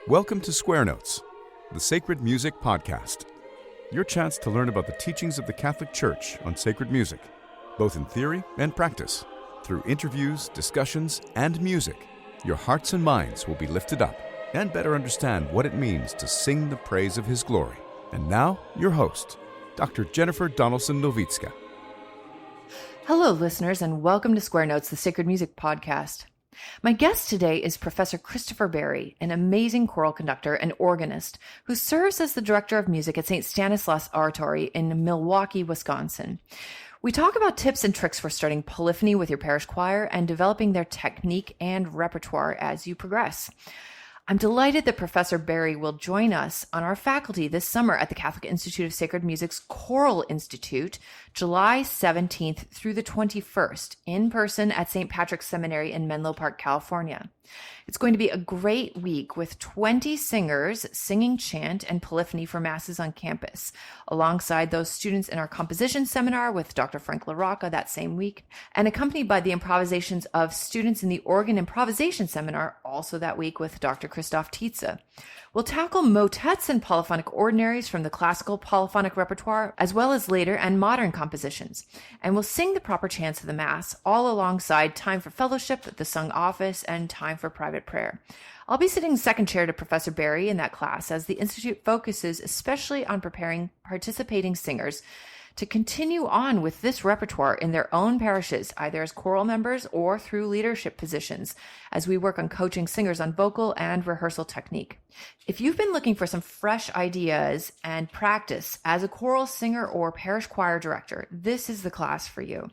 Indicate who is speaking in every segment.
Speaker 1: Welcome to Square Notes, the Sacred Music Podcast. Your chance to learn about the teachings of the Catholic Church on sacred music, both in theory and practice. Through interviews, discussions, and music, your hearts and minds will be lifted up and better understand what it means to sing the praise of His glory. And now, your host, Dr. Jennifer Donaldson-Novitska.
Speaker 2: Hello, listeners, and welcome to Square Notes, the Sacred Music Podcast. My guest today is Professor Christopher Berry, an amazing choral conductor and organist who serves as the director of music at St. Stanislaus Oratory in Milwaukee, Wisconsin. We talk about tips and tricks for starting polyphony with your parish choir and developing their technique and repertoire as you progress. I'm delighted that Professor Berry will join us on our faculty this summer at the Catholic Institute of Sacred Music's Choral Institute, July 17th through the 21st, in person at St. Patrick's Seminary in Menlo Park, California. It's going to be a great week with 20 singers singing chant and polyphony for masses on campus, alongside those students in our composition seminar with Dr. Frank LaRocca that same week, and accompanied by the improvisations of students in the organ improvisation seminar also that week with Dr. Christoph Tietze. We'll tackle motets and polyphonic ordinaries from the classical polyphonic repertoire, as well as later and modern compositions. And we'll sing the proper chants of the Mass, all alongside time for fellowship, the sung office, and time for private prayer. I'll be sitting second chair to Professor Berry in that class, as the Institute focuses especially on preparing participating singers to continue on with this repertoire in their own parishes, either as choral members or through leadership positions, as we work on coaching singers on vocal and rehearsal technique. If you've been looking for some fresh ideas and practice as a choral singer or parish choir director, this is the class for you.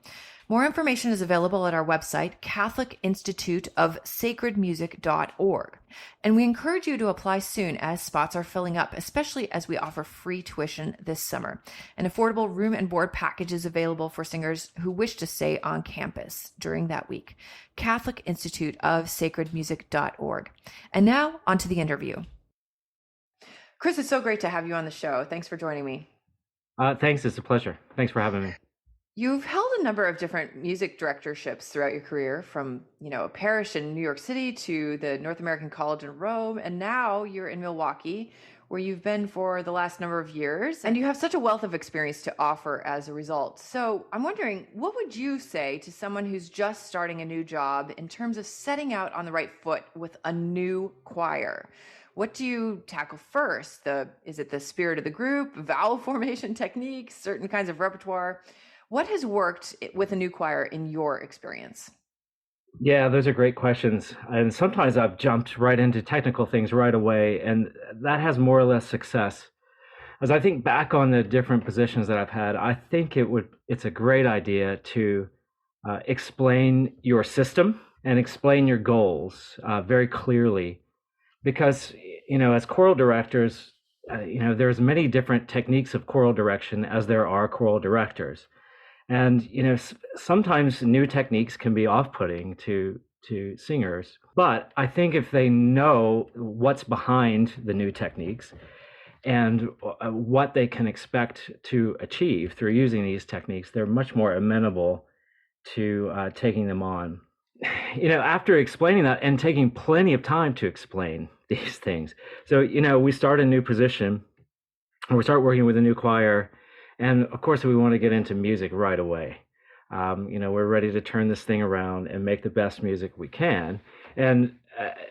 Speaker 2: More information is available at our website, catholicinstituteofsacredmusic.org. And we encourage you to apply soon as spots are filling up, especially as we offer free tuition this summer. An affordable room and board package is available for singers who wish to stay on campus during that week. catholicinstituteofsacredmusic.org. And now, on to the interview. Chris, it's so great to have you on the show. Thanks for joining me.
Speaker 3: Thanks. It's a pleasure. Thanks for having me.
Speaker 2: You've held a number of different music directorships throughout your career, from, a parish in New York City to the North American College in Rome, and now you're in Milwaukee, where you've been for the last number of years, and you have such a wealth of experience to offer as a result. So I'm wondering, what would you say to someone who's just starting a new job in terms of setting out on the right foot with a new choir? What do you tackle first? Is it the spirit of the group, vowel formation techniques, certain kinds of repertoire? What has worked with a new choir in your experience?
Speaker 3: Yeah, those are great questions. And sometimes I've jumped right into technical things right away, and that has more or less success. As I think back on the different positions that I've had, I think it's a great idea to explain your system and explain your goals very clearly. Because, as choral directors, there's many different techniques of choral direction as there are choral directors. And, sometimes new techniques can be off-putting to singers. But I think if they know what's behind the new techniques and what they can expect to achieve through using these techniques, they're much more amenable to taking them on. After explaining that and taking plenty of time to explain these things. So, we start a new position, or we start working with a new choir. And of course, we want to get into music right away. We're ready to turn this thing around and make the best music we can. And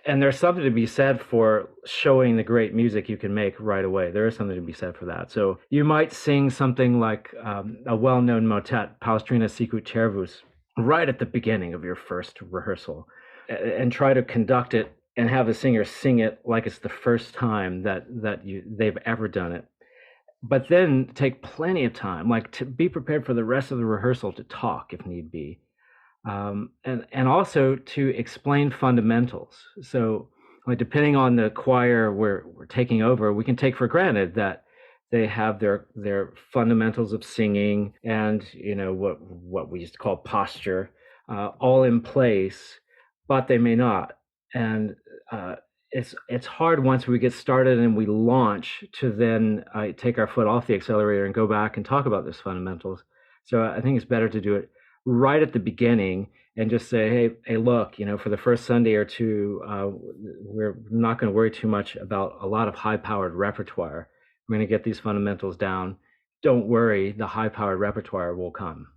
Speaker 3: there's something to be said for showing the great music you can make right away. There is something to be said for that. So you might sing something like a well-known motet, Palestrina Sicut Cervus, right at the beginning of your first rehearsal, and try to conduct it and have the singer sing it like it's the first time that they've ever done it. But then take plenty of time, like to be prepared for the rest of the rehearsal to talk if need be. And also to explain fundamentals. So like depending on the choir we're taking over, we can take for granted that they have their fundamentals of singing and, what we used to call posture, all in place, but they may not. And it's hard once we get started and we launch to then take our foot off the accelerator and go back and talk about those fundamentals. So I think it's better to do it right at the beginning and just say, hey, look, for the first Sunday or two, we're not going to worry too much about a lot of high-powered repertoire. We're going to get these fundamentals down. Don't worry, the high-powered repertoire will come.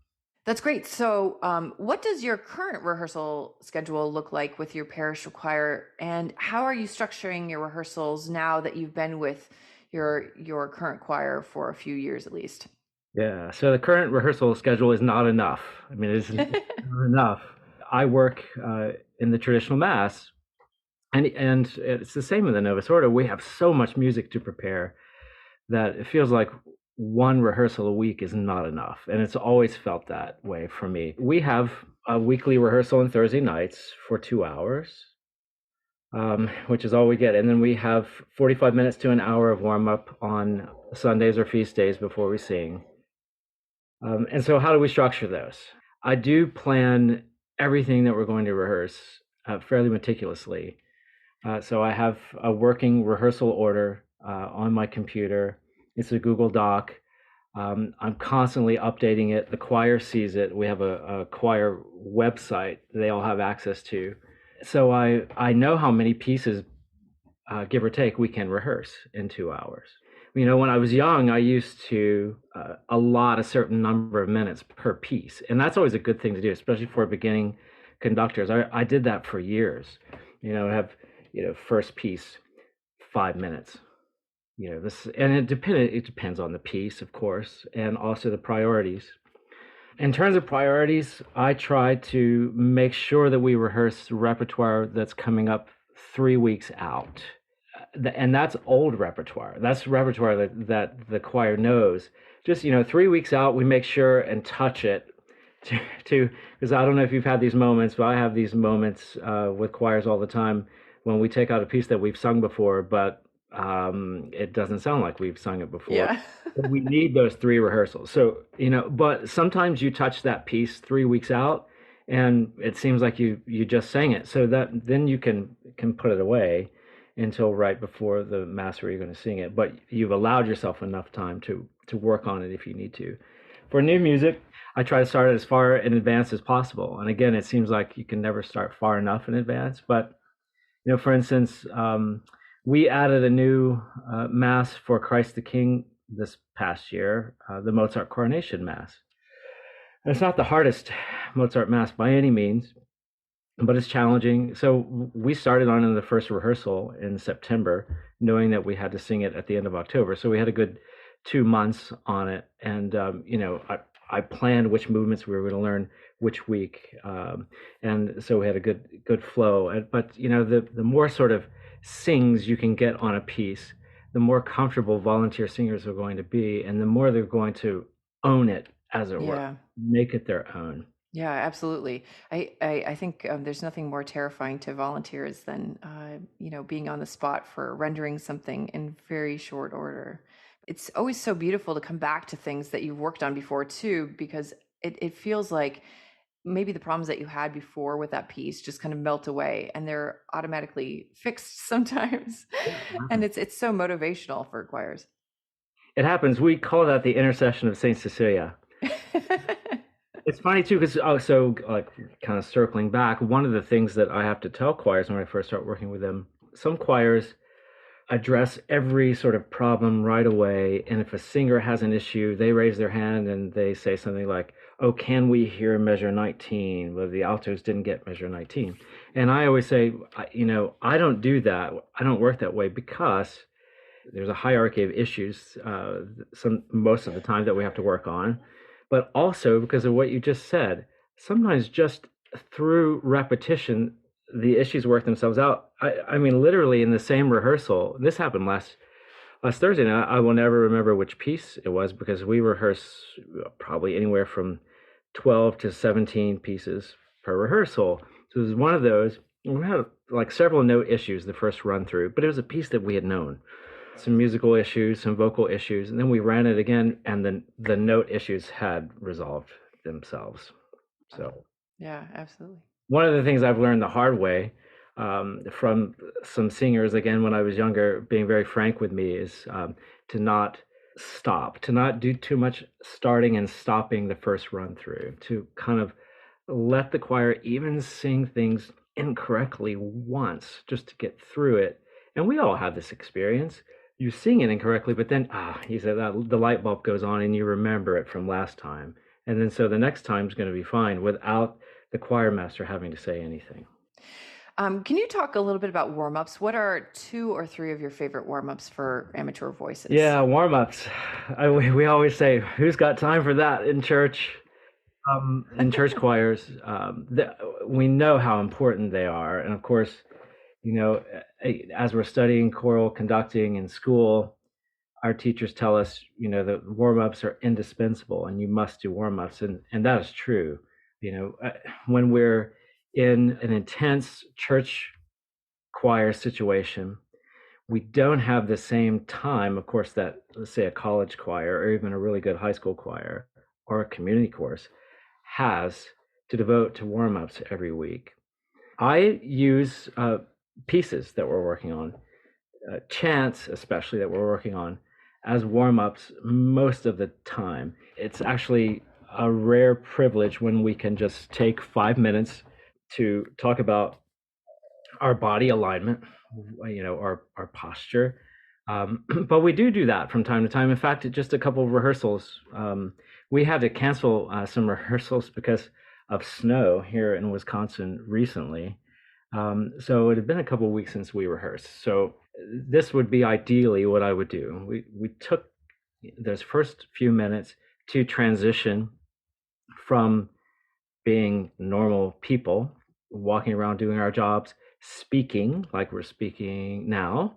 Speaker 2: That's great. So, what does your current rehearsal schedule look like with your parish choir, and how are you structuring your rehearsals now that you've been with your current choir for a few years at least?
Speaker 3: Yeah, so the current rehearsal schedule is not enough. I mean, it isn't not enough. I work in the traditional mass, and it's the same in the Novus Ordo. We have so much music to prepare that it feels like one rehearsal a week is not enough. And it's always felt that way for me. We have a weekly rehearsal on Thursday nights for 2 hours, which is all we get. And then we have 45 minutes to an hour of warm up on Sundays or feast days before we sing. And so how do we structure those? I do plan everything that we're going to rehearse fairly meticulously. So I have a working rehearsal order on my computer. It's a Google Doc. I'm constantly updating it. The choir sees it. We have a choir website they all have access to. So I know how many pieces, give or take, we can rehearse in 2 hours. When I was young, I used to allot a certain number of minutes per piece. And that's always a good thing to do, especially for beginning conductors. I did that for years. Have, first piece, 5 minutes. And it depends on the piece, of course, and also the priorities. In terms of priorities, I try to make sure that we rehearse repertoire that's coming up 3 weeks out. And that's old repertoire. That's repertoire that the choir knows. Just, 3 weeks out, we make sure and touch it to because I don't know if you've had these moments, but I have these moments with choirs all the time when we take out a piece that we've sung before, but it doesn't sound like we've sung it before.
Speaker 2: Yeah.
Speaker 3: We need those 3 rehearsals. So, but sometimes you touch that piece 3 weeks out and it seems like you just sang it. So that then you can put it away until right before the mass where you're going to sing it. But you've allowed yourself enough time to work on it if you need to. For new music, I try to start as far in advance as possible. And again, it seems like you can never start far enough in advance. But, for instance, we added a new Mass for Christ the King this past year, the Mozart Coronation Mass. And it's not the hardest Mozart Mass by any means, but it's challenging. So we started on in the first rehearsal in September, knowing that we had to sing it at the end of October. So we had a good 2 months on it. And, I planned which movements we were going to learn which week. And so we had a good flow. But, the more sort of sings you can get on a piece, the more comfortable volunteer singers are going to be, and the more they're going to own it, as it were, make it their own.
Speaker 2: Yeah, absolutely. I think there's nothing more terrifying to volunteers than being on the spot for rendering something in very short order. It's always so beautiful to come back to things that you've worked on before too, because it feels like maybe the problems that you had before with that piece just kind of melt away and they're automatically fixed sometimes. And it's so motivational for choirs.
Speaker 3: It happens. We call that the intercession of Saint Cecilia. It's funny too, because kind of circling back, one of the things that I have to tell choirs when I first start working with them, some choirs address every sort of problem right away. And if a singer has an issue, they raise their hand and they say something like, oh, can we hear measure 19? Well, the altos didn't get measure 19. And I always say, I don't do that. I don't work that way because there's a hierarchy of issues most of the time that we have to work on. But also because of what you just said, sometimes just through repetition, the issues work themselves out. I mean, literally in the same rehearsal, this happened last Thursday night. I will never remember which piece it was because we rehearse probably anywhere from 12 to 17 pieces per rehearsal. So it was one of those. We had like several note issues the first run through, but it was a piece that we had known. Some musical issues, some vocal issues, and then we ran it again, and then the note issues had resolved themselves. So
Speaker 2: yeah, absolutely.
Speaker 3: One of the things I've learned the hard way from some singers, again, when I was younger, being very frank with me, is to not stop, to not do too much starting and stopping the first run through, to kind of let the choir even sing things incorrectly once just to get through it. And we all have this experience. You sing it incorrectly, but then you said that the light bulb goes on and you remember it from last time. And then so the next time is going to be fine without the choir master having to say anything.
Speaker 2: Can you talk a little bit about warm-ups? What are 2 or 3 of your favorite warm-ups for amateur voices?
Speaker 3: Yeah, warm-ups. We always say, who's got time for that in church? In church choirs, we know how important they are. And of course, as we're studying choral conducting in school, our teachers tell us, the warm-ups are indispensable and you must do warm-ups. And that is true. When we're in an intense church choir situation, we don't have the same time, of course, that, let's say, a college choir or even a really good high school choir or a community course has to devote to warm-ups every week. I use pieces that we're working on, chants especially that we're working on, as warm-ups most of the time. It's actually a rare privilege when we can just take 5 minutes to talk about our body alignment, our posture. But we do that from time to time. In fact, just a couple of rehearsals, we had to cancel some rehearsals because of snow here in Wisconsin recently. So it had been a couple of weeks since we rehearsed. So this would be ideally what I would do. We took those first few minutes to transition from being normal people, walking around doing our jobs, speaking like we're speaking now,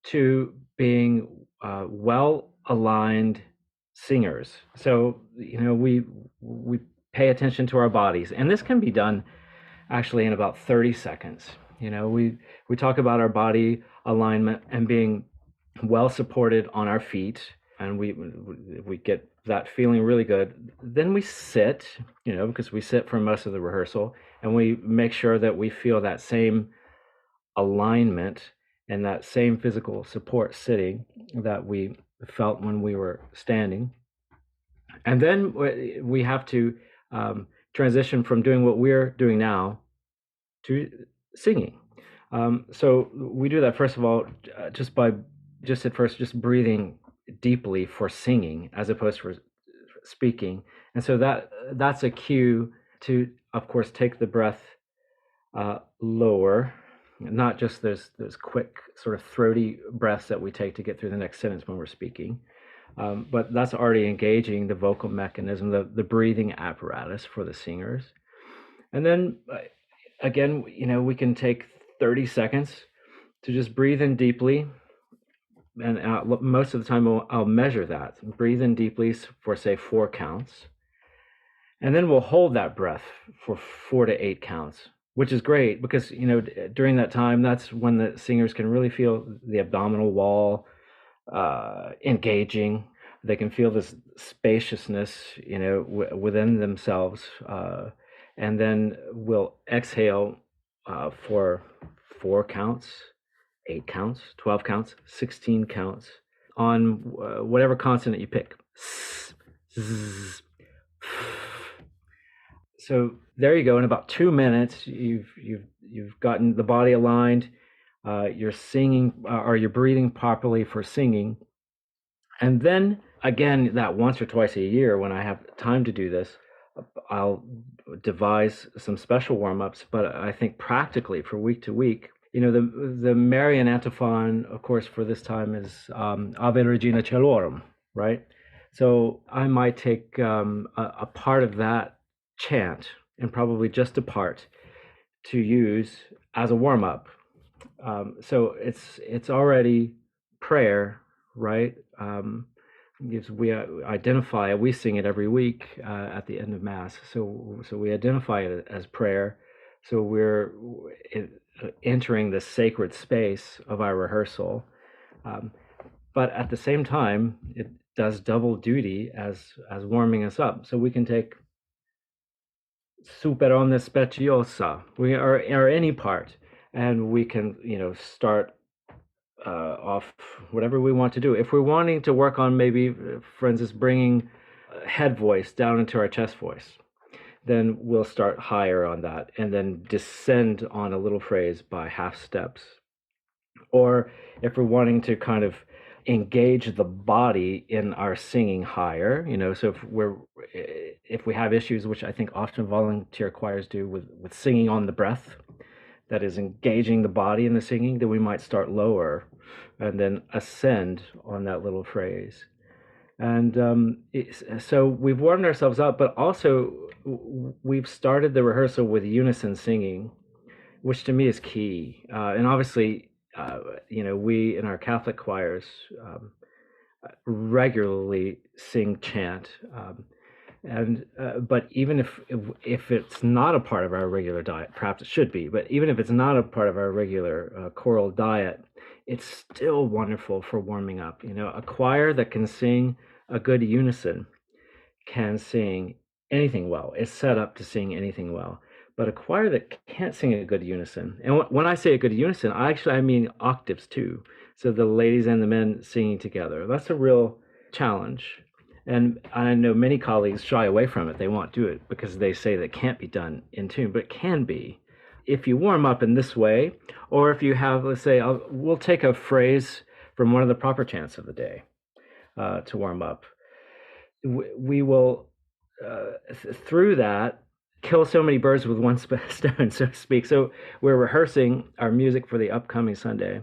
Speaker 3: to being well-aligned singers. So, we pay attention to our bodies, and this can be done actually in about 30 seconds. We talk about our body alignment and being well supported on our feet, and we get that feeling really good. Then we sit, because we sit for most of the rehearsal, and we make sure that we feel that same alignment and that same physical support sitting that we felt when we were standing. And then we have to transition from doing what we're doing now to singing. So we do that, first of all, just at first, just breathing deeply for singing as opposed to speaking. And so that's a cue to, of course, take the breath lower, not just those quick sort of throaty breaths that we take to get through the next sentence when we're speaking. But that's already engaging the vocal mechanism, the breathing apparatus for the singers. And then again, we can take 30 seconds to just breathe in deeply. And most of the time I'll measure that. Breathe in deeply for, say, 4 counts. And then we'll hold that breath for 4 to 8 counts, which is great because, during that time, that's when the singers can really feel the abdominal wall engaging. They can feel this spaciousness, within themselves. And then we'll exhale for 4 counts, 8 counts, 12 counts, 16 counts on whatever consonant you pick. So there you go. In about 2 minutes, you've gotten the body aligned. You're singing, or you're breathing properly for singing. And then again, that once or twice a year, when I have time to do this, I'll devise some special warm-ups. But I think practically for week to week, the Marian antiphon, of course, for this time is Ave Regina Caelorum, right? So I might take a part of that chant, and probably just a part, to use as a warm-up. So it's already prayer, right? We sing it every week at the end of Mass. So we identify it as prayer. So we're entering the sacred space of our rehearsal. But at the same time, it does double duty as warming us up. So we can take Super omnes speciosa, or any part, and we can, start off whatever we want to do. If we're wanting to work on maybe, for instance, bringing head voice down into our chest voice, then we'll start higher on that and then descend on a little phrase by half steps. Or if we're wanting to kind of engage the body in our singing higher, so if we have issues, which I think often volunteer choirs do with singing on the breath, that is engaging the body in the singing, then we might start lower and then ascend on that little phrase. And so we've warmed ourselves up, but also we've started the rehearsal with unison singing, which to me is key. And obviously, we in our Catholic choirs regularly sing chant. But even if it's not a part of our regular diet, perhaps it should be, but even if it's not a part of our regular choral diet, it's still wonderful for warming up. A choir that can sing a good unison can sing anything well. It's set up to sing anything well. But a choir that can't sing a good unison, and when I say a good unison, I mean octaves too. So the ladies and the men singing together. That's a real challenge. And I know many colleagues shy away from it. They won't do it because they say that it can't be done in tune, but it can be. If you warm up in this way, or if you have, let's say, we'll take a phrase from one of the proper chants of the day to warm up. We will, through that, kill so many birds with one stone, so to speak. So we're rehearsing our music for the upcoming Sunday.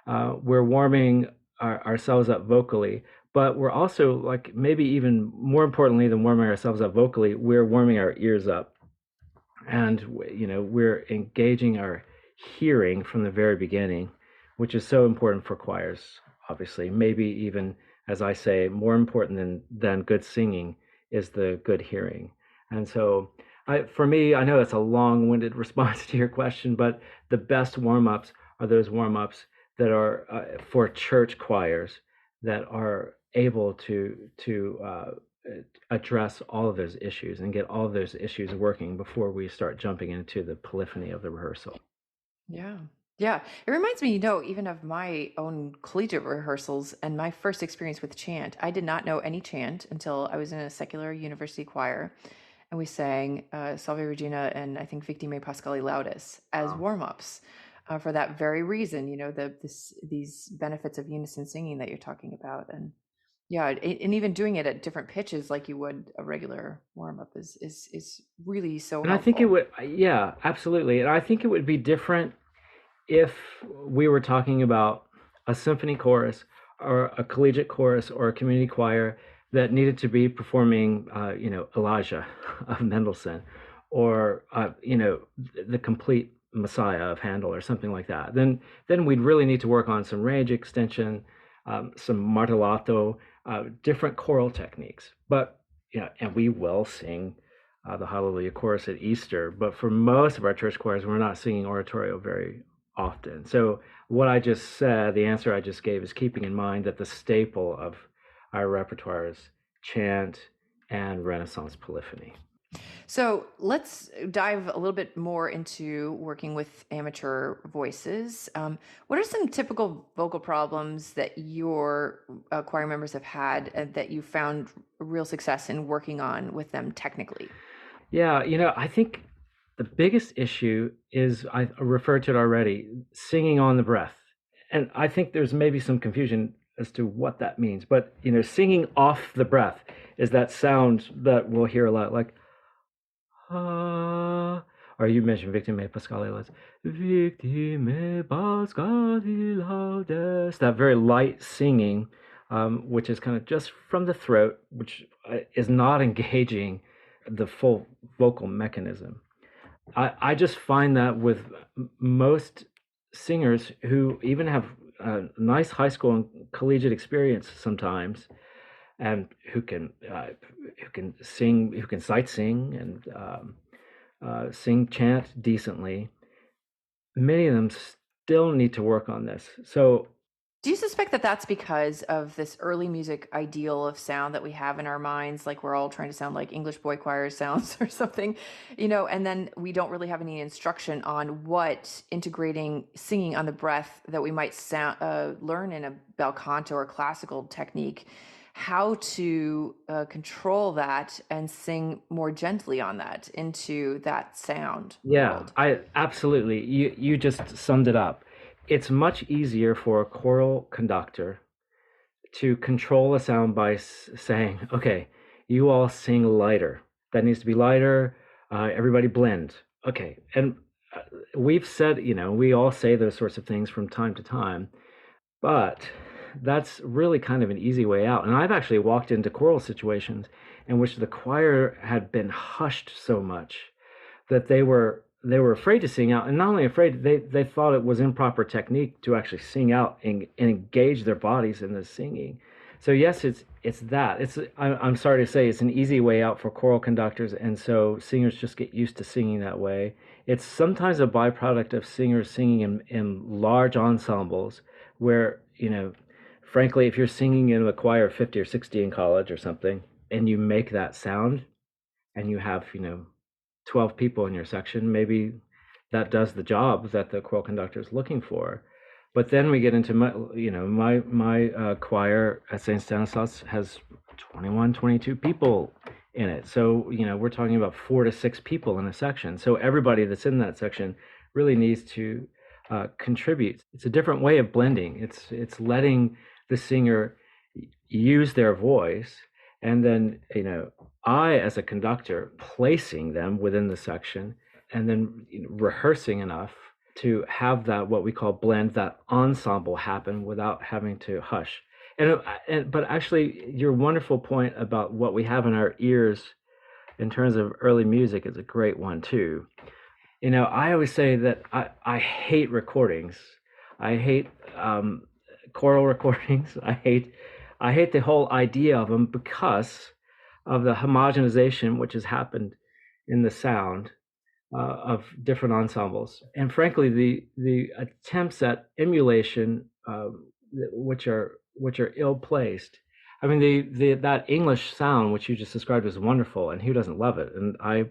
Speaker 3: We're warming ourselves up vocally, but we're also, like, maybe even more importantly than warming ourselves up vocally, we're warming our ears up. And, we're engaging our hearing from the very beginning, which is so important for choirs, obviously. Maybe even, as I say, more important than good singing is the good hearing. And so for me, I know that's a long-winded response to your question, but the best warm-ups are those warm-ups that are for church choirs that are able to address all of those issues and get all of those issues working before we start jumping into the polyphony of the rehearsal.
Speaker 2: Yeah. Yeah. It reminds me, even of my own collegiate rehearsals and my first experience with chant. I did not know any chant until I was in a secular university choir. And we sang Salve Regina and I think Victime Pascali Laudis as warm-ups for that very reason, these benefits of unison singing that you're talking about. And yeah, and even doing it at different pitches like you would a regular warm-up is really so
Speaker 3: And
Speaker 2: helpful.
Speaker 3: I think it would, yeah, absolutely. And I think it would be different if we were talking about a symphony chorus or a collegiate chorus or a community choir that needed to be performing, Elijah of Mendelssohn, or the complete Messiah of Handel, or something like that. Then we'd really need to work on some range extension, some martellato, different choral techniques. But and we will sing the Hallelujah chorus at Easter. But for most of our church choirs, we're not singing oratorio very often. So what I just said, the answer I just gave, is keeping in mind that the staple of our repertoire is chant and Renaissance polyphony.
Speaker 2: So let's dive a little bit more into working with amateur voices. What are some typical vocal problems that your choir members have had and that you found real success in working on with them technically?
Speaker 3: Yeah, I think the biggest issue is, I referred to it already, singing on the breath. And I think there's maybe some confusion as to what that means. But, singing off the breath is that sound that we'll hear a lot, like, or you mentioned Victime Pascali Laudes. Victime Pascali Laudes. That very light singing, which is kind of just from the throat, which is not engaging the full vocal mechanism. I just find that with most singers who even have a nice high school and collegiate experience sometimes, and who can sing, who can sight sing and sing chant decently, many of them still need to work on this. So
Speaker 2: Do you suspect that that's because of this early music ideal of sound that we have in our minds? Like we're all trying to sound like English boy choir sounds or something, and then we don't really have any instruction on what integrating singing on the breath that we might learn in a bel canto or classical technique, how to control that and sing more gently on that into that sound
Speaker 3: Yeah,
Speaker 2: world.
Speaker 3: I absolutely. You just summed it up. It's much easier for a choral conductor to control a sound by saying, okay, you all sing lighter. That needs to be lighter. Everybody blend. Okay. And we've said, we all say those sorts of things from time to time, but that's really kind of an easy way out. And I've actually walked into choral situations in which the choir had been hushed so much that they were afraid to sing out, and not only afraid, they thought it was improper technique to actually sing out and engage their bodies in the singing. So yes, it's that. I'm sorry to say it's an easy way out for choral conductors, and so singers just get used to singing that way. It's sometimes a byproduct of singers singing in large ensembles where, frankly, if you're singing in a choir of 50 or 60 in college or something, and you make that sound, and you have, 12 people in your section, maybe that does the job that the choral conductor is looking for. But then we get into my choir at St. Stanislaus has 21, 22 people in it. So, we're talking about 4 to 6 people in a section. So everybody that's in that section really needs to contribute. It's a different way of blending. It's letting the singer use their voice, and then, I, as a conductor, placing them within the section, and then rehearsing enough to have that, what we call blend, that ensemble happen without having to hush. But actually, your wonderful point about what we have in our ears in terms of early music is a great one too. I always say that I hate recordings. I hate choral recordings. I hate the whole idea of them because of the homogenization which has happened in the sound of different ensembles, and frankly, the attempts at emulation, which are ill placed. I mean, that English sound which you just described is wonderful, and who doesn't love it? And I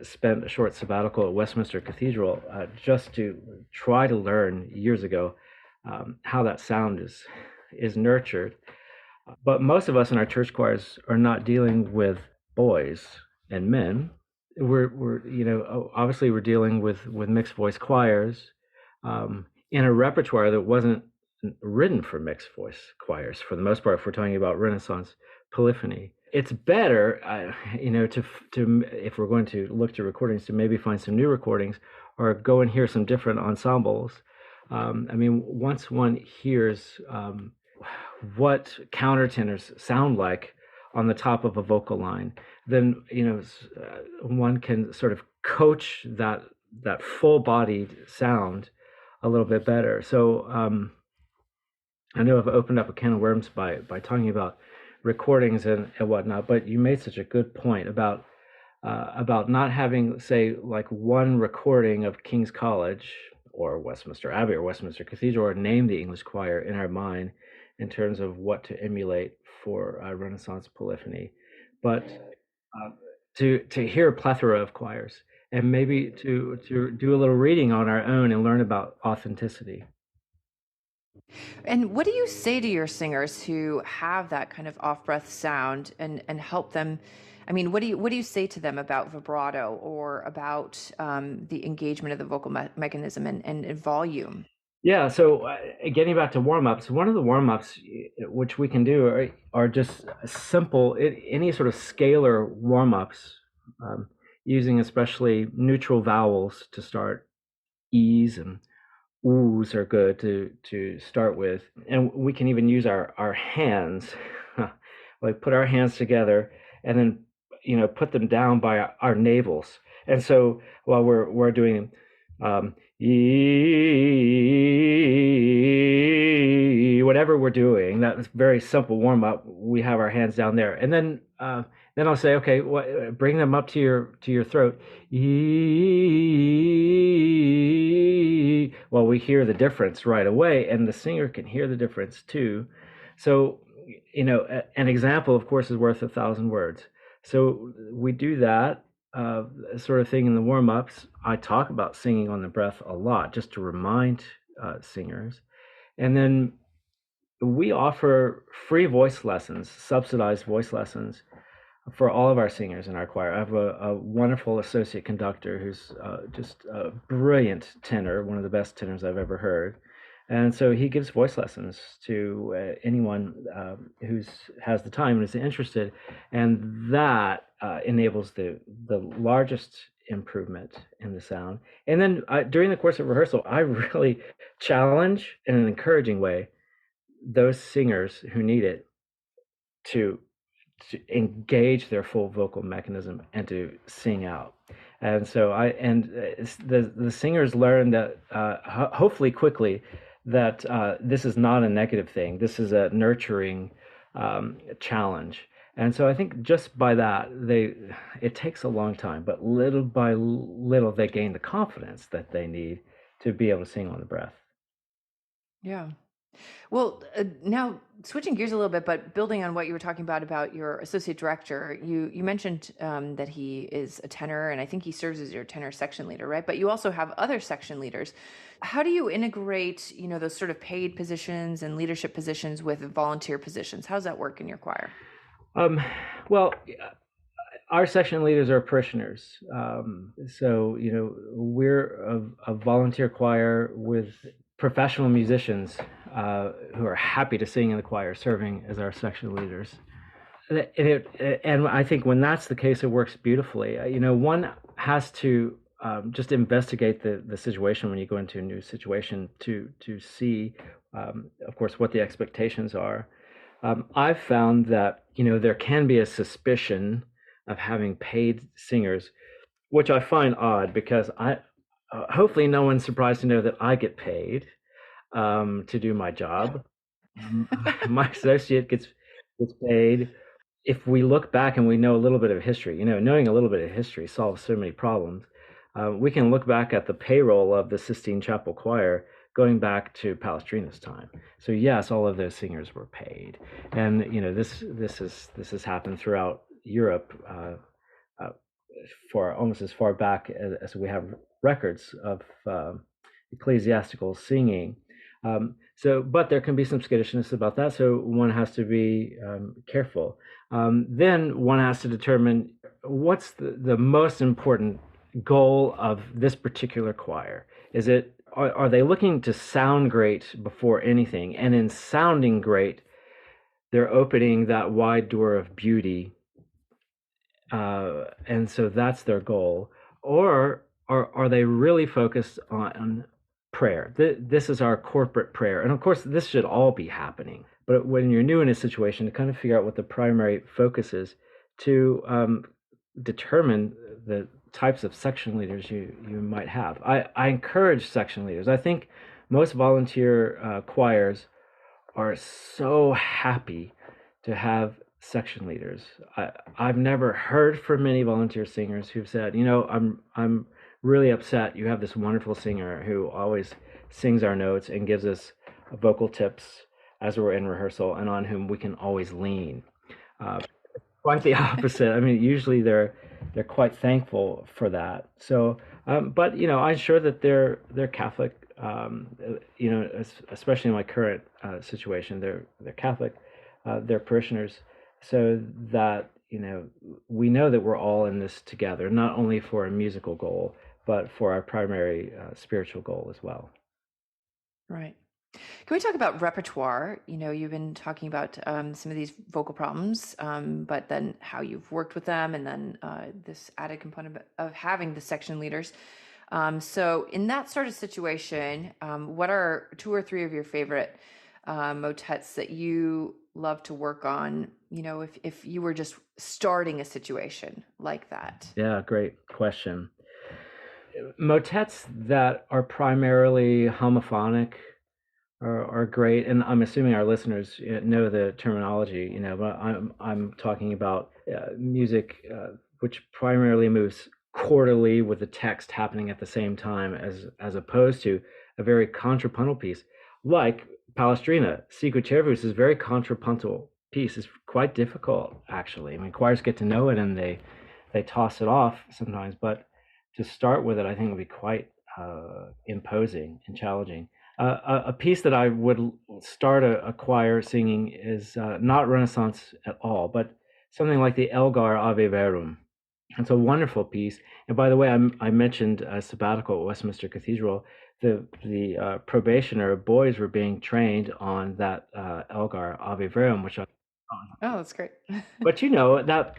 Speaker 3: spent a short sabbatical at Westminster Cathedral just to try to learn years ago how that sound is nurtured. But most of us in our church choirs are not dealing with boys and men. We're obviously we're dealing with mixed voice choirs in a repertoire that wasn't written for mixed voice choirs for the most part. If we're talking about Renaissance polyphony, it's better, to if we're going to look to recordings, to maybe find some new recordings or go and hear some different ensembles. Once one hears what countertenors sound like on the top of a vocal line, then one can sort of coach that full-bodied sound a little bit better. So I know I've opened up a can of worms by talking about recordings and whatnot, but you made such a good point about not having, say, like one recording of King's College or Westminster Abbey or Westminster Cathedral, or name the English choir in our mind in terms of what to emulate for Renaissance polyphony, but to hear a plethora of choirs, and maybe to do a little reading on our own and learn about authenticity.
Speaker 2: And what do you say to your singers who have that kind of off-breath sound and help them? I mean, what do you say to them about vibrato or about the engagement of the vocal mechanism and volume?
Speaker 3: Yeah, so getting back to warm-ups, one of the warm-ups which we can do are just simple, any sort of scalar warm-ups, using especially neutral vowels to start. E's and oohs are good to start with. And we can even use our hands, like put our hands together and then, put them down by our navels. And so while we're doing whatever we're doing, that's very simple warm up. We have our hands down there, and then I'll say, okay, bring them up to your throat. Well, we hear the difference right away, and the singer can hear the difference too. So, an example, of course, is worth 1,000 words. So we do that sort of thing in the warm-ups. I talk about singing on the breath a lot, just to remind singers. And then we offer free voice lessons, subsidized voice lessons for all of our singers in our choir. I have a wonderful associate conductor who's just a brilliant tenor, one of the best tenors I've ever heard. And so he gives voice lessons to anyone who has the time and is interested. And that enables the largest improvement in the sound. And then during the course of rehearsal, I really challenge in an encouraging way those singers who need it to engage their full vocal mechanism and to sing out. And so the singers learn that hopefully quickly that this is not a negative thing. This is a nurturing challenge. And so I think just by that, it takes a long time, but little by little, they gain the confidence that they need to be able to sing on the breath.
Speaker 2: Yeah. Well, now switching gears a little bit, but building on what you were talking about your associate director, you mentioned that he is a tenor, and I think he serves as your tenor section leader, right? But you also have other section leaders. How do you integrate, those sort of paid positions and leadership positions with volunteer positions? How does that work in your choir?
Speaker 3: Well, our section leaders are parishioners. So, we're a volunteer choir with professional musicians who are happy to sing in the choir, serving as our section leaders. And I think when that's the case, it works beautifully. One has to just investigate the situation when you go into a new situation to see, of course, what the expectations are. I've found that, there can be a suspicion of having paid singers, which I find odd because hopefully no one's surprised to know that I get paid to do my job. My associate gets paid. If we look back and we know a little bit of history, knowing a little bit of history solves so many problems. We can look back at the payroll of the Sistine Chapel Choir going back to Palestrina's time. So yes, all of those singers were paid, and this has happened throughout Europe for almost as far back as we have records of ecclesiastical singing. But there can be some skittishness about that, so one has to be careful. Then one has to determine what's the most important goal of this particular choir. Are they looking to sound great before anything? And in sounding great, they're opening that wide door of beauty. And so that's their goal. Or are they really focused on prayer? This is our corporate prayer. And of course, this should all be happening. But when you're new in a situation, to kind of figure out what the primary focus is, to determine the types of section leaders you might have. I encourage section leaders. I think most volunteer choirs are so happy to have section leaders. I've never heard from many volunteer singers who've said, I'm really upset you have this wonderful singer who always sings our notes and gives us vocal tips as we're in rehearsal and on whom we can always lean. Quite the opposite. I mean, usually they're quite thankful for that. So, but I'm sure that they're Catholic. Especially in my current situation, they're Catholic. They're parishioners, so that we know that we're all in this together, not only for a musical goal, but for our primary spiritual goal as well.
Speaker 2: Right. Can we talk about repertoire? You've been talking about some of these vocal problems, but then how you've worked with them, and then this added component of having the section leaders. So in that sort of situation, what are 2 or 3 of your favorite motets that you love to work on, if you were just starting a situation like that?
Speaker 3: Yeah, great question. Motets that are primarily homophonic are great, and I'm assuming our listeners know the terminology. But I'm talking about music which primarily moves quarterly with the text happening at the same time, as opposed to a very contrapuntal piece like Palestrina. Sicut Cervus is a very contrapuntal piece. It's quite difficult, actually. I mean, choirs get to know it and they toss it off sometimes, but to start with it, I think would be quite imposing and challenging. A piece that I would start a choir singing is not Renaissance at all, but something like the Elgar Ave Verum. It's a wonderful piece. And by the way, I mentioned a sabbatical at Westminster Cathedral. The probationer boys were being trained on that Elgar Ave Verum, which I.
Speaker 2: Oh, that's great.
Speaker 3: But you know that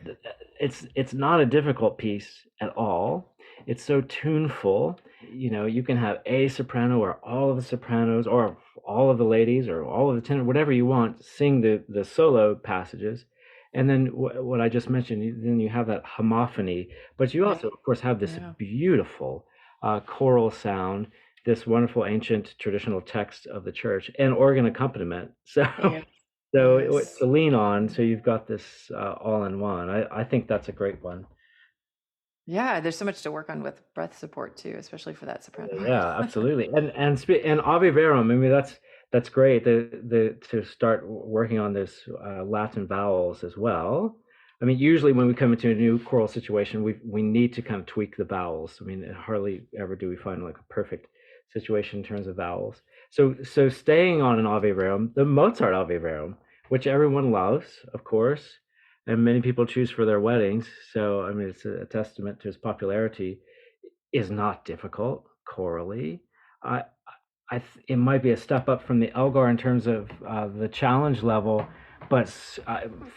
Speaker 3: it's not a difficult piece at all. It's so tuneful. You know, you can have a soprano or all of the sopranos or all of the ladies or all of the tenor, whatever you want, sing the solo passages. And then what I just mentioned, then you have that homophony, but you also, of course, have this beautiful choral sound, this wonderful ancient traditional text of the church, and organ accompaniment. So, it's to lean on. So you've got this all in one. I think that's a great one.
Speaker 2: Yeah, there's so much to work on with breath support too, especially for that soprano.
Speaker 3: Yeah, absolutely. And Ave Verum, I mean, that's great. To start working on this Latin vowels as well. I mean, usually when we come into a new choral situation, we need to kind of tweak the vowels. I mean, hardly ever do we find like a perfect situation in terms of vowels. So staying on an Ave Verum, the Mozart Ave Verum, which everyone loves, of course, and many people choose for their weddings. So I mean, it's a testament to his popularity. Is not difficult chorally. It might be a step up from the Elgar in terms of the challenge level, but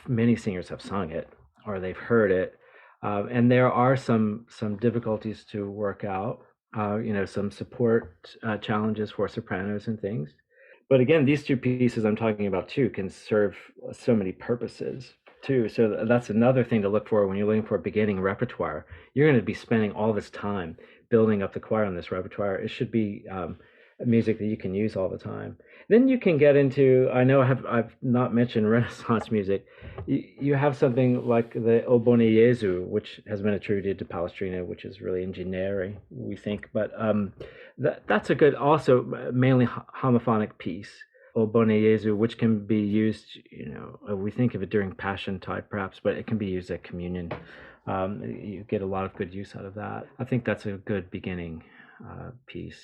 Speaker 3: many singers have sung it or they've heard it, and there are some difficulties to work out. Some support challenges for sopranos and things. But again, these two pieces I'm talking about too can serve so many purposes too. So that's another thing to look for when you're looking for a beginning repertoire. You're going to be spending all this time building up the choir on this repertoire. It should be music that you can use all the time. Then you can get into, I know I've not mentioned Renaissance music. You have something like the O Bone Jesu, which has been attributed to Palestrina, which is really engineering, we think. But that's a good, also mainly homophonic piece, O Bone Jesu, which can be used, we think of it during Passion type perhaps, but it can be used at communion. You get a lot of good use out of that. I think that's a good beginning piece.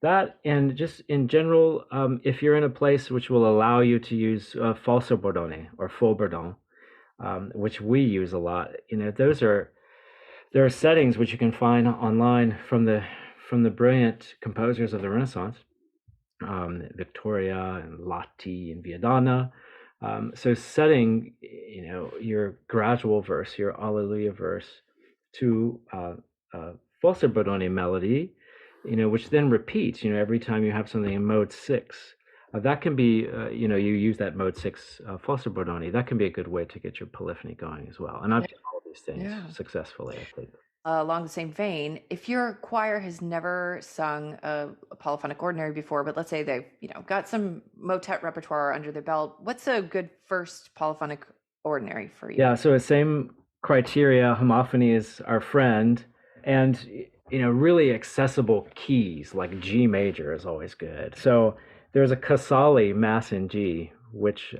Speaker 3: That, and just in general, if you're in a place which will allow you to use falso bordone or faux bourdon, which we use a lot, there are settings which you can find online from the brilliant composers of the Renaissance, Victoria and Lotti and Viadana. So setting, your gradual verse, your Alleluia verse to falso bordone melody, which then repeats, every time you have something in mode 6. That can be, you use that mode 6 falso bordone. That can be a good way to get your polyphony going as well. And I've done all these things successfully, I think.
Speaker 2: Along the same vein, if your choir has never sung a polyphonic ordinary before, but let's say they've, got some motet repertoire under their belt, what's a good first polyphonic ordinary for you?
Speaker 3: Yeah, so the same criteria, homophony is our friend, and really accessible keys like G major is always good. So there's a Casali Mass in G, which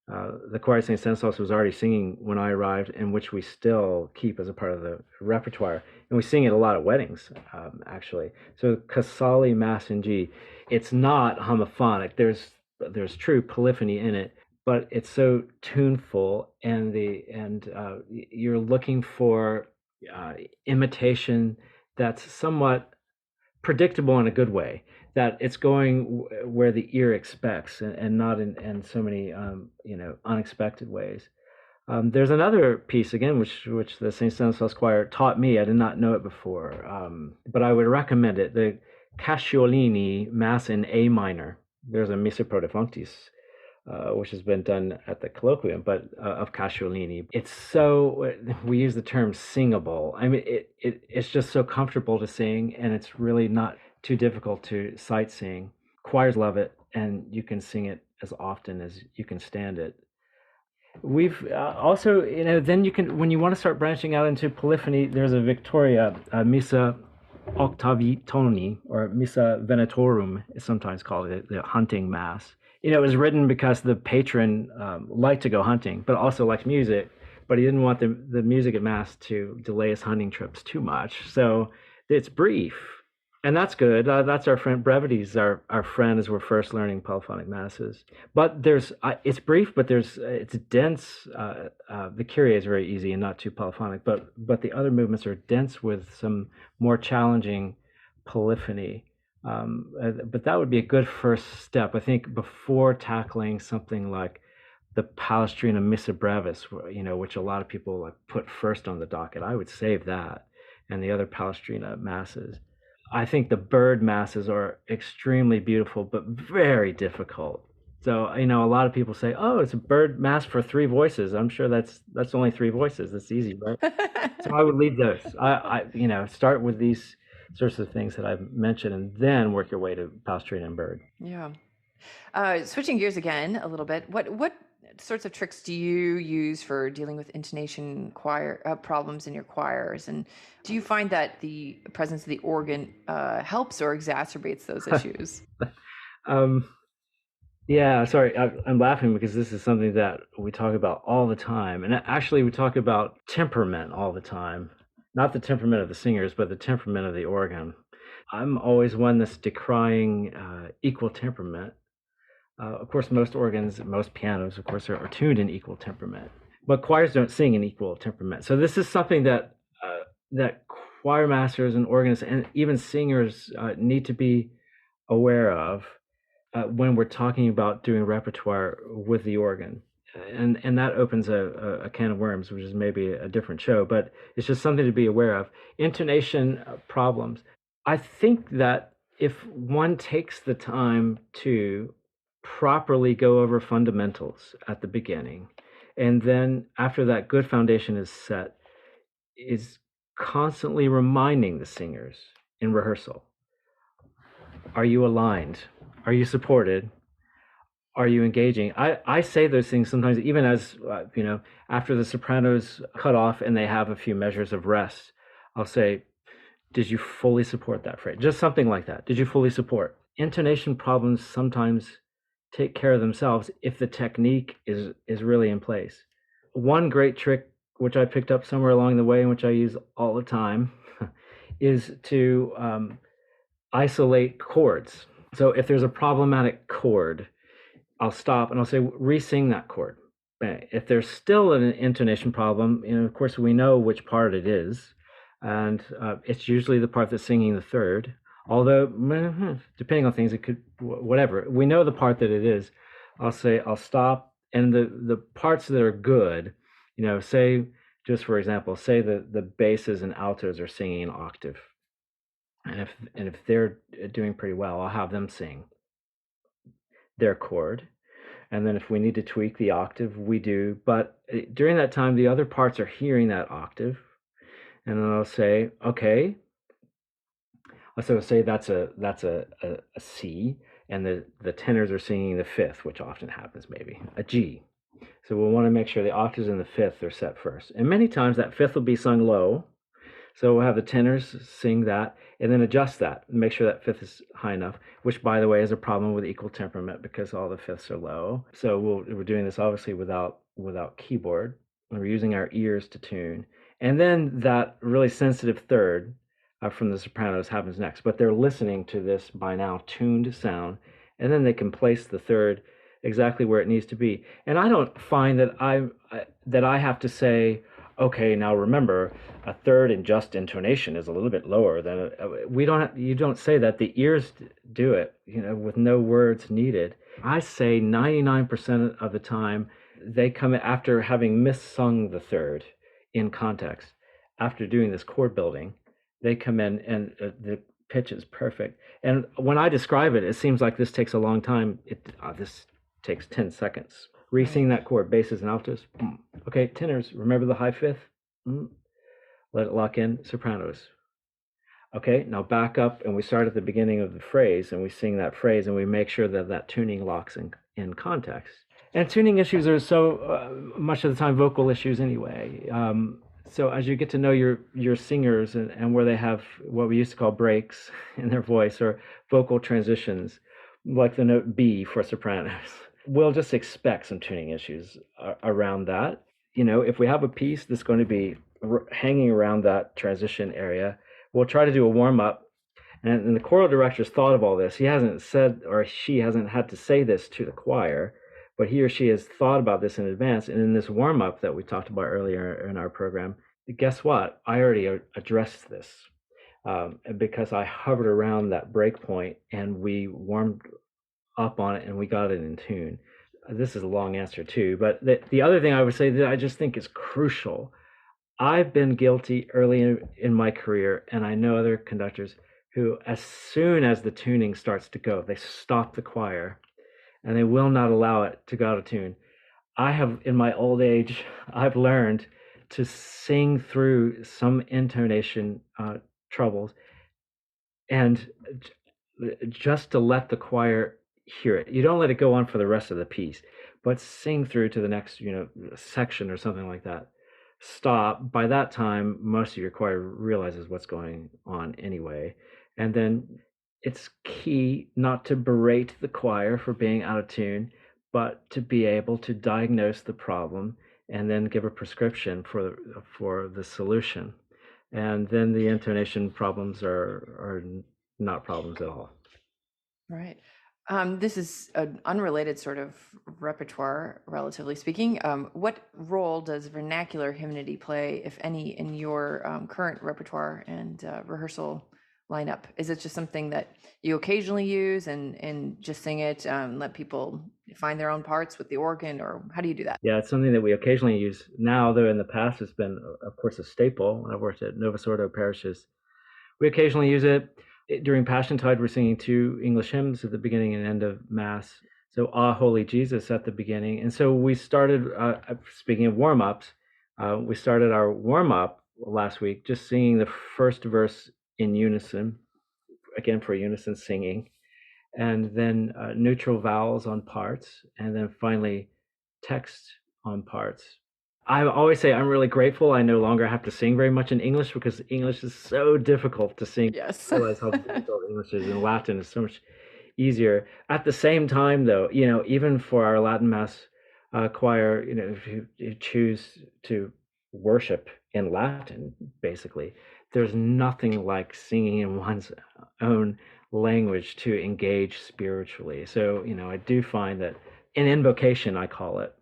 Speaker 3: the choir of St. Stanislaus was already singing when I arrived, and which we still keep as a part of the repertoire. And we sing at a lot of weddings, actually. So Casali Mass in G, it's not homophonic. There's true polyphony in it, but it's so tuneful, and you're looking for imitation that's somewhat predictable in a good way, that it's going where the ear expects and not in so many unexpected ways. There's another piece again which the St. Stanislaus Choir taught me. I did not know it before, but I would recommend it. The Casciolini Mass in A minor. There's a Missa Pro Defunctis, which has been done at the colloquium, but of Casciolini. It's so, we use the term singable. I mean, it's just so comfortable to sing, and it's really not too difficult to sight sing. Choirs love it, and you can sing it as often as you can stand it. We've also, then you can, when you want to start branching out into polyphony, there's a Victoria, Missa Octavitoni, or Missa Venetorum is sometimes called it, the hunting mass. It was written because the patron liked to go hunting, but also liked music, but he didn't want the music at mass to delay his hunting trips too much. So it's brief, and that's good. That's our friend. Brevity's our friend as we're first learning polyphonic masses. But it's brief, but it's dense. The Kyrie is very easy and not too polyphonic, but the other movements are dense with some more challenging polyphony. But that would be a good first step, I think, before tackling something like the Palestrina Missa Brevis, which a lot of people put first on the docket. I would save that and the other Palestrina masses. I think the bird masses are extremely beautiful, but very difficult. So, a lot of people say, "Oh, it's a bird mass for 3 voices." I'm sure that's only 3 voices. That's easy, right? So I would leave those. I start with these sorts of things that I've mentioned, and then work your way to Palestrina and bird.
Speaker 2: Yeah. Switching gears again a little bit, what sorts of tricks do you use for dealing with intonation choir problems in your choirs? And do you find that the presence of the organ helps or exacerbates those issues?
Speaker 3: Yeah, sorry, I'm laughing because this is something that we talk about all the time. And actually, we talk about temperament all the time. Not the temperament of the singers, but the temperament of the organ. I'm always one that's decrying equal temperament. Of course, most organs, most pianos, of course, are tuned in equal temperament. But choirs don't sing in equal temperament. So this is something that choir masters and organists and even singers need to be aware of when we're talking about doing repertoire with the organ. And that opens a can of worms, which is maybe a different show, but it's just something to be aware of. Intonation problems. I think that if one takes the time to properly go over fundamentals at the beginning, and then after that good foundation is set, is constantly reminding the singers in rehearsal, are you aligned? Are you supported? Are you engaging? I say those things sometimes, even as, after the sopranos cut off and they have a few measures of rest, I'll say, did you fully support that phrase? Just something like that. Did you fully support? Intonation problems sometimes take care of themselves if the technique is really in place. One great trick, which I picked up somewhere along the way and which I use all the time, is to isolate chords. So if there's a problematic chord, I'll stop and I'll say, re-sing that chord. If there's still an intonation problem, of course, we know which part it is. And it's usually the part that's singing the third. Although, depending on things, it could, whatever. We know the part that it is. I'll say, I'll stop. And the parts that are good, say, just for example, say the basses and altos are singing an octave. And if they're doing pretty well, I'll have them sing their chord. And then if we need to tweak the octave, we do. But during that time, the other parts are hearing that octave. And then I'll say, okay. So say that's a C, and the tenors are singing the fifth, which often happens, maybe a G. So we'll want to make sure the octaves in the fifth are set first. And many times that fifth will be sung low. So we'll have the tenors sing that and then adjust that and make sure that fifth is high enough, which, by the way, is a problem with equal temperament because all the fifths are low. So we're doing this obviously without keyboard. We're using our ears to tune. And then that really sensitive third from the sopranos happens next. But they're listening to this by now tuned sound, and then they can place the third exactly where it needs to be. And I don't find that I have to say, okay, now remember, a third in just intonation is a little bit lower than you don't say that. The ears do it, with no words needed. I say 99% of the time they come after having missung the third in context. After doing this chord building, they come in and the pitch is perfect. And when I describe it, it seems like this takes a long time. This takes 10 seconds. Re-sing that chord, basses and altos. Okay, tenors, remember the high fifth? Let it lock in. Sopranos. Okay, now back up and we start at the beginning of the phrase and we sing that phrase and we make sure that tuning locks in context. And tuning issues are so much of the time vocal issues anyway. So as you get to know your singers and where they have what we used to call breaks in their voice or vocal transitions, like the note B for sopranos, we'll just expect some tuning issues around that. If we have a piece that's going to be hanging around that transition area, we'll try to do a warm up. And the choral director's thought of all this. He hasn't said, or she hasn't had to say this to the choir, but he or she has thought about this in advance. And in this warm up that we talked about earlier in our program, guess what? I already addressed this because I hovered around that break point and we warmed up on it and we got it in tune. This is a long answer too, but the other thing I would say that I just think is crucial. I've been guilty early in my career, and I know other conductors who, as soon as the tuning starts to go, they stop the choir and they will not allow it to go out of tune. I have, in my old age, I've learned to sing through some intonation troubles and just to let the choir hear it. You don't let it go on for the rest of the piece, but sing through to the next, section or something like that. Stop. By that time, most of your choir realizes what's going on anyway. And then it's key not to berate the choir for being out of tune, but to be able to diagnose the problem and then give a prescription for the solution. And then the intonation problems are not problems at all.
Speaker 2: Right. This is an unrelated sort of repertoire, relatively speaking. What role does vernacular hymnody play, if any, in your current repertoire and rehearsal lineup? Is it just something that you occasionally use and just sing it, let people find their own parts with the organ, or how do you do that?
Speaker 3: Yeah, it's something that we occasionally use now, though in the past it's been, of course, a staple. When I've worked at Novus Ordo parishes, we occasionally use it. During Passiontide, we're singing 2 English hymns at the beginning and end of Mass. So, Ah, Holy Jesus at the beginning. And so we started, speaking of warm-ups, we started our warm-up last week just singing the first verse in unison, again for unison singing, and then neutral vowels on parts, and then finally text on parts. I always say I'm really grateful I no longer have to sing very much in English, because English is so difficult to sing.
Speaker 2: Yes.
Speaker 3: I realize how difficult English is, and Latin is so much easier. At the same time, though, even for our Latin Mass choir, if you choose to worship in Latin, basically, there's nothing like singing in one's own language to engage spiritually. So, I do find that in invocation, I call it,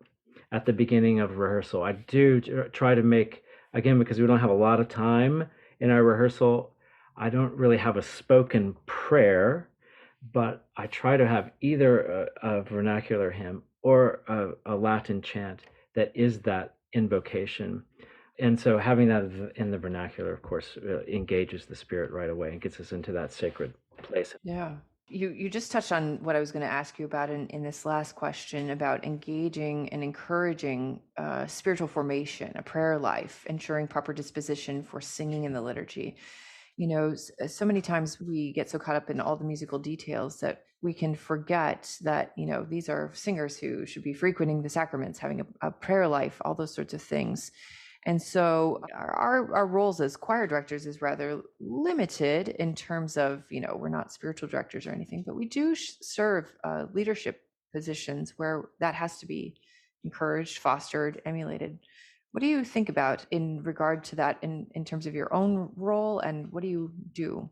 Speaker 3: at the beginning of rehearsal, I do try to make, again, because we don't have a lot of time in our rehearsal, I don't really have a spoken prayer, but I try to have either a vernacular hymn or a Latin chant that is that invocation. And so having that in the vernacular, of course, engages the spirit right away and gets us into that sacred place.
Speaker 2: Yeah. You just touched on what I was going to ask you about in this last question about engaging and encouraging spiritual formation, a prayer life, ensuring proper disposition for singing in the liturgy. So many times we get so caught up in all the musical details that we can forget that, these are singers who should be frequenting the sacraments, having a prayer life, all those sorts of things. And so our roles as choir directors is rather limited in terms of, we're not spiritual directors or anything, but we do serve leadership positions where that has to be encouraged, fostered, emulated. What do you think about in regard to that in terms of your own role, and what do you do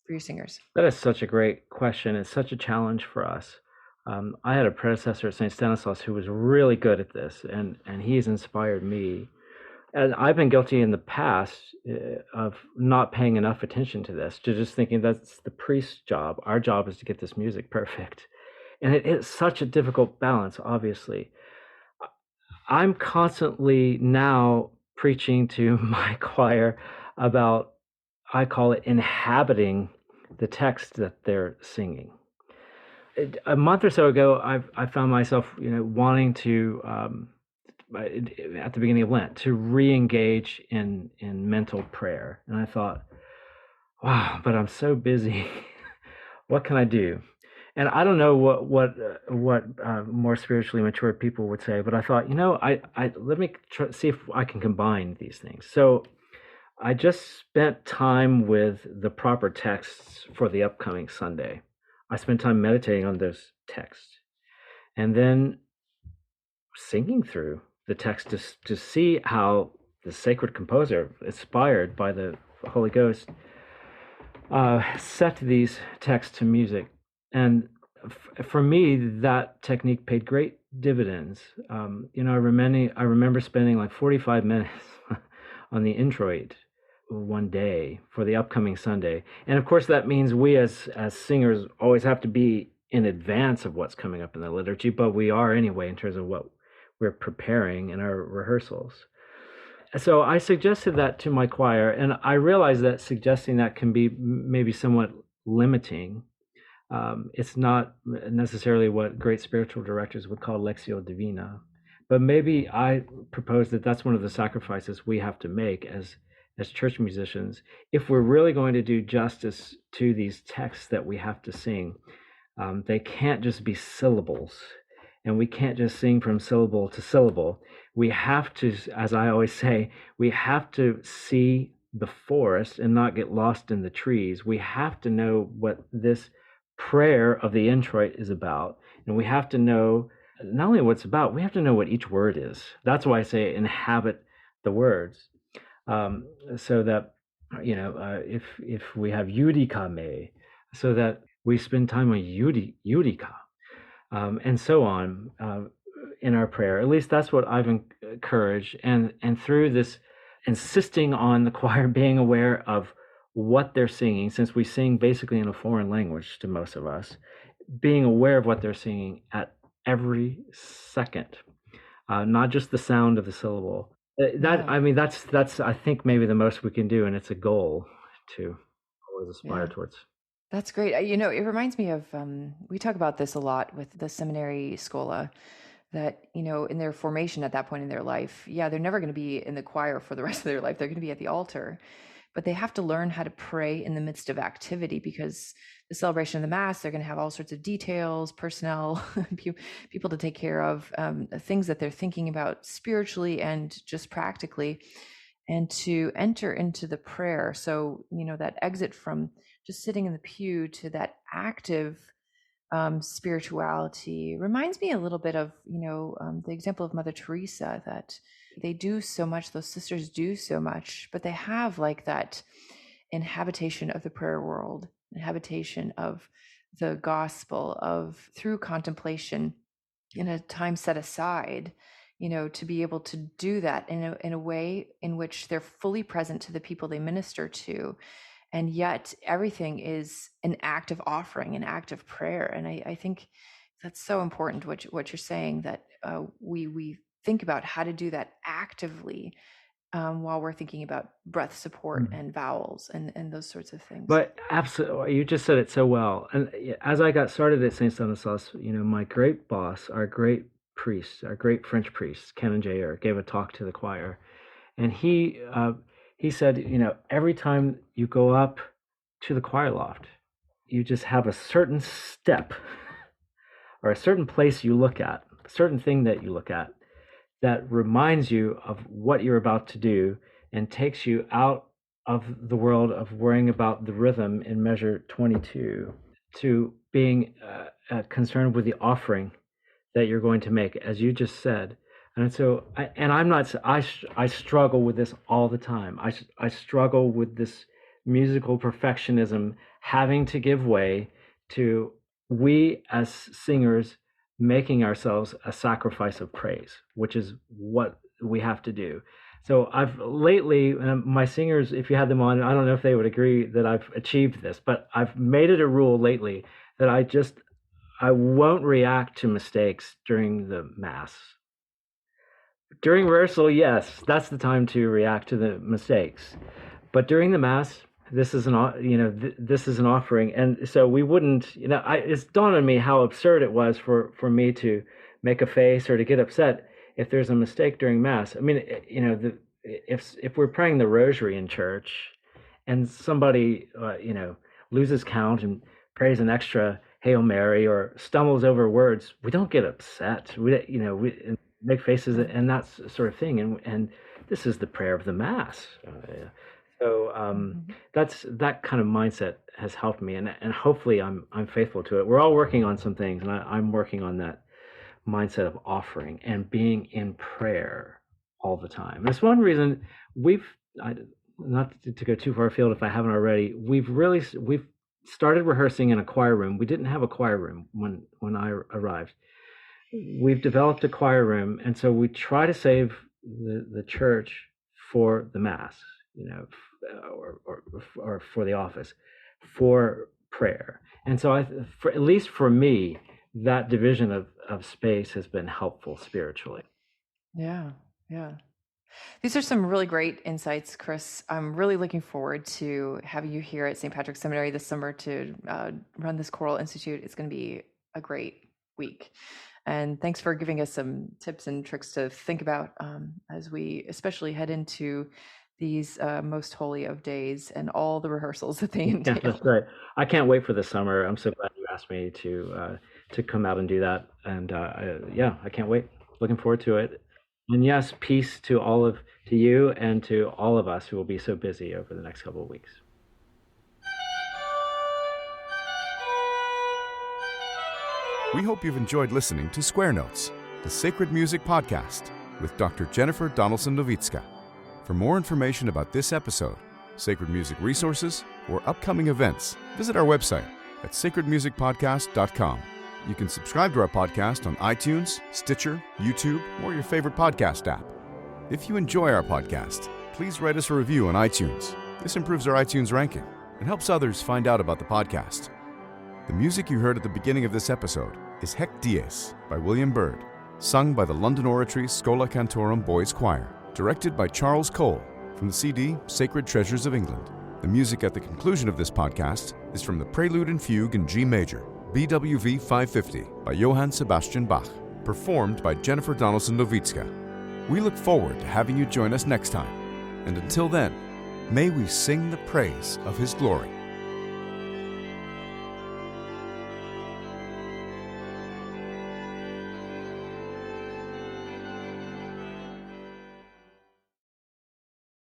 Speaker 2: for your singers?
Speaker 3: That is such a great question. It's such a challenge for us. I had a predecessor at St. Stanislaus who was really good at this, and he's inspired me. And I've been guilty in the past of not paying enough attention to this, to just thinking that's the priest's job. Our job is to get this music perfect. And it is such a difficult balance, obviously. I'm constantly now preaching to my choir about, I call it, inhabiting the text that they're singing. A month or so ago, I found myself, wanting to, at the beginning of Lent, to re-engage in mental prayer. And I thought, wow, but I'm so busy. What can I do? And I don't know what more spiritually mature people would say, but I thought, let me see if I can combine these things. So I just spent time with the proper texts for the upcoming Sunday. I spent time meditating on those texts, and then singing through the text to see how the sacred composer, inspired by the Holy Ghost, set these texts to music. And for me, that technique paid great dividends. I remember spending like 45 minutes on the introit one day for the upcoming Sunday. And of course, that means we as singers always have to be in advance of what's coming up in the liturgy, but we are anyway in terms of what we're preparing in our rehearsals. So I suggested that to my choir, and I realized that suggesting that can be maybe somewhat limiting. It's not necessarily what great spiritual directors would call lectio divina, but maybe I propose that that's one of the sacrifices we have to make as church musicians if we're really going to do justice to these texts that we have to sing. They can't just be syllables, and we can't just sing from syllable to syllable. We have to, as I always say, we have to see the forest and not get lost in the trees. We have to know what this prayer of the introit is about, and we have to know not only what it's about, we have to know what each word is. That's why I say inhabit the words, so that if we have Judica me, so that we spend time on Judica, and so on in our prayer. At least that's what I've encouraged, and through this insisting on the choir being aware of what they're singing, since we sing basically in a foreign language to most of us, being aware of what they're singing at every second, not just the sound of the syllable. That's I think maybe the most we can do, and it's a goal to always aspire towards.
Speaker 2: That's great. It reminds me of, we talk about this a lot with the seminary schola, that, in their formation at that point in their life, they're never going to be in the choir for the rest of their life. They're going to be at the altar, but they have to learn how to pray in the midst of activity, because the celebration of the Mass, they're going to have all sorts of details, personnel, people to take care of, things that they're thinking about spiritually and just practically, and to enter into the prayer. So, that exit from just sitting in the pew to that active spirituality reminds me a little bit of, the example of Mother Teresa, that they do so much, those sisters do so much, but they have like that inhabitation of the prayer world, inhabitation of the gospel, of through contemplation in a time set aside, to be able to do that in a way in which they're fully present to the people they minister to. And yet everything is an act of offering, an act of prayer. And I think that's so important, what you're saying, that we think about how to do that actively while we're thinking about breath support and vowels and those sorts of things.
Speaker 3: But absolutely, you just said it so well. And as I got started at St. Stanislaus, my great boss, our great priest, our great French priest, Canon Jair, gave a talk to the choir. And he said, every time you go up to the choir loft, you just have a certain step or a certain place you look at, a certain thing that you look at that reminds you of what you're about to do and takes you out of the world of worrying about the rhythm in measure 22 to being concerned with the offering that you're going to make, as you just said. And so, I struggle with this all the time. I struggle with this musical perfectionism having to give way to we as singers making ourselves a sacrifice of praise, which is what we have to do. So I've lately, my singers, if you had them on, I don't know if they would agree that I've achieved this, but I've made it a rule lately that I won't react to mistakes during the Mass. During rehearsal, yes, that's the time to react to the mistakes. But during the Mass, this is an offering, and so we wouldn't. It's dawned on me how absurd it was for me to make a face or to get upset if there's a mistake during Mass. I mean, if we're praying the Rosary in church, and somebody loses count and prays an extra Hail Mary or stumbles over words, we don't get upset. We make faces and that sort of thing. And this is the prayer of the Mass. That kind of mindset has helped me, and hopefully I'm faithful to it. We're all working on some things, and I'm working on that mindset of offering and being in prayer all the time. That's one reason not to go too far afield if I haven't already, we've started rehearsing in a choir room. We didn't have a choir room when I arrived. We've developed a choir room, and so we try to save the church for the Mass, or for the office, for prayer. And so at least for me, that division of space has been helpful spiritually.
Speaker 2: Yeah. These are some really great insights, Chris. I'm really looking forward to having you here at St. Patrick's Seminary this summer to run this Choral Institute. It's going to be a great week. And thanks for giving us some tips and tricks to think about as we especially head into these most holy of days and all the rehearsals that they entail.
Speaker 3: Yeah, that's right. I can't wait for the summer. I'm so glad you asked me to come out and do that. And I can't wait. Looking forward to it. And yes, peace to you and to all of us who will be so busy over the next couple of weeks.
Speaker 1: We hope you've enjoyed listening to Square Notes, the Sacred Music Podcast with Dr. Jennifer Donaldson-Nowicka. For more information about this episode, sacred music resources, or upcoming events, visit our website at sacredmusicpodcast.com. You can subscribe to our podcast on iTunes, Stitcher, YouTube, or your favorite podcast app. If you enjoy our podcast, please write us a review on iTunes. This improves our iTunes ranking and helps others find out about the podcast. The music you heard at the beginning of this episode is Hec Dies by William Byrd, sung by the London Oratory Schola Cantorum Boys Choir, directed by Charles Cole from the CD Sacred Treasures of England. The music at the conclusion of this podcast is from the Prelude and Fugue in G major, BWV 550 by Johann Sebastian Bach, performed by Jennifer Donaldson-Nowicka. We look forward to having you join us next time, and until then, may we sing the praise of His glory.